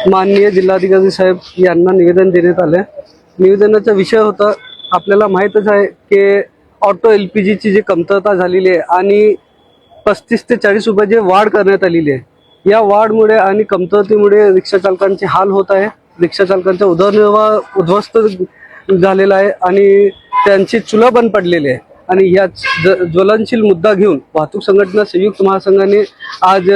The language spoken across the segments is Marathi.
माननीय जिल्हाधिकारी साहेब यांना निवेदन देण्यात आले। निवेदनाचा विषय होता, आपल्याला माहीतच आहे की ऑटो एलपीजीची जी कमतरता झालेली आहे आणि 35 ते 40 रुपयाची वाढ करण्यात आलेली आहे। या वाढमुळे आणि कमतरतेमुळे रिक्षा चालकांचे हाल होत आहे। रिक्षा चालकांचा उदरनिर्वाह उद्ध्वस्त झालेला आहे आणि त्यांची चुला बंद पडलेली आहे। आणि या ज्वलनशील मुद्दा घेऊन वाहतूक संघटना संयुक्त महासंघाने आज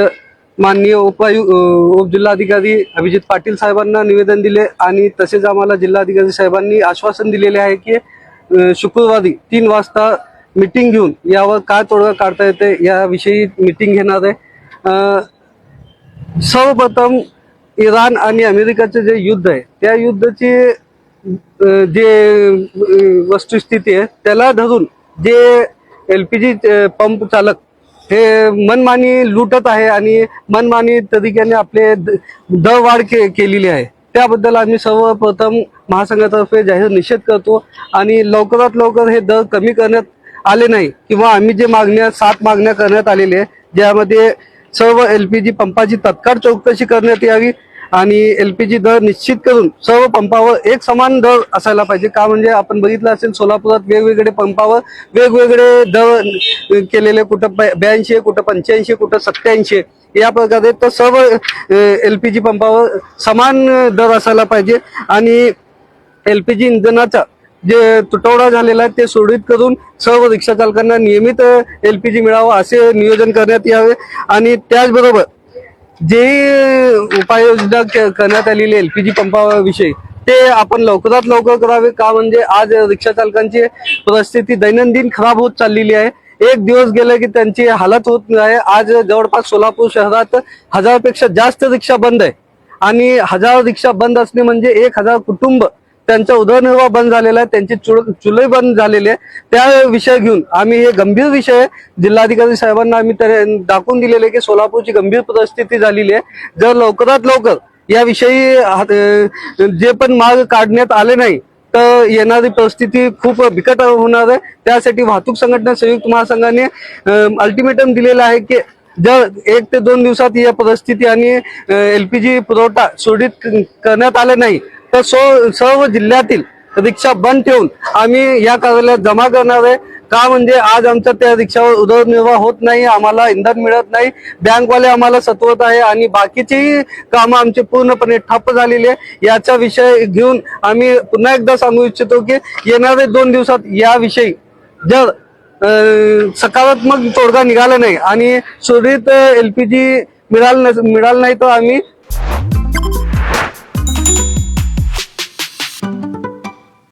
माननीय उपजिल्हाधिकारी अभिजित पाटील साहेबांना निवेदन दिले आणि तसेच आम्हाला जिल्हाधिकारी साहेबांनी आश्वासन दिलेले आहे की शुक्रवारी 3 वाजता मीटिंग घेऊन यावर काय तोडगा काढता येते याविषयी मीटिंग घेणार आहे। सर्वप्रथम इराण आणि अमेरिकाचे जे युद्ध आहे त्या युद्धाची जे वस्तुस्थिती आहे त्याला धरून जे एलपीजी पंप चालक हे मनमानी लुटत आहे आणि मनमानी तरीक्याने आपले दर वाढ केलेली आहे। त्याबद्दल आम्ही सर्वप्रथम महासंघातर्फे जाहीर निषेध करतो आणि लवकरात लवकर हे दर कमी करण्यात आले नाही किंवा आम्ही जे 7 मागण्या करण्यात आलेल्या आहे ज्यामध्ये सर्व एलपीजी पंपाची तत्काळ चौकशी करण्यात यावी आणि एलपीजी दर निश्चित करून सर्व पंपावर एक समान दर असायला पाहिजे। का म्हणजे आपण बघितलं असेल सोलापुरात वेगवेगळे पंपावर वेगवेगळे दर केलेले, कुठं 82, कुठं 85, कुठं 87 या प्रकारे। तर सर्व एलपीजी पंपावर समान दर असायला पाहिजे आणि एलपीजी इंधनाचा जे तुटवडा झालेला आहे ते सुरळीत करून सर्व रिक्षा चालकांना नियमित एलपीजी मिळावं असे नियोजन करण्यात यावे आणि त्याचबरोबर जे उपाययोजना करण्यात आलेली एलपीजी पंपाविषयी ते आपण लवकरात लवकर करावे। का म्हणजे आज रिक्षा चालकांची परिस्थिती दैनंदिन खराब होत चाललेली आहे। एक दिवस गेले की त्यांची हालत होत आहे। आज जवळपास सोलापूर शहरात 1000पेक्षा जास्त रिक्षा बंद आहे आणि 1000 रिक्षा बंद असणे म्हणजे 1000 कुटुंब त्यांचा उदरनिर्वाह बंद झालेला आहे, त्यांचे चुले बंद झालेले आहे। त्या विषय घेऊन आम्ही हे गंभीर विषय जिल्हाधिकारी साहेबांना आम्ही दाखवून दिलेले की सोलापूरची गंभीर परिस्थिती झालेली आहे। जर लवकरात लवकर याविषयी जे पण मार्ग काढण्यात आले नाही तर येणारी परिस्थिती खूप बिकट होणार आहे। त्यासाठी वाहतूक संघटना संयुक्त महासंघाने अल्टिमेटम दिलेला आहे की जर 1 ते 2 दिवसात या परिस्थिती आणि एलपीजी पुरवठा सुरळीत करण्यात आले नाही तर सर्व जिल्ह्यातील रिक्षा बंद ठेवून आम्ही या कार्यालयात जमा करणार आहे। का म्हणजे आज आमचा त्या रिक्षावर उदरनिर्वाह होत नाही, आम्हाला इंधन मिळत नाही, बँकवाले आम्हाला सतवत आहे आणि बाकीची कामं आमची पूर्णपणे ठप्प झालेली आहे। याचा विषय घेऊन आम्ही पुन्हा एकदा सांगू इच्छितो की येणाऱ्या 2 दिवसात याविषयी जर सकारात्मक तोडगा निघाला नाही आणि सुरळीत एलपीजी मिळालं नाही तर आम्ही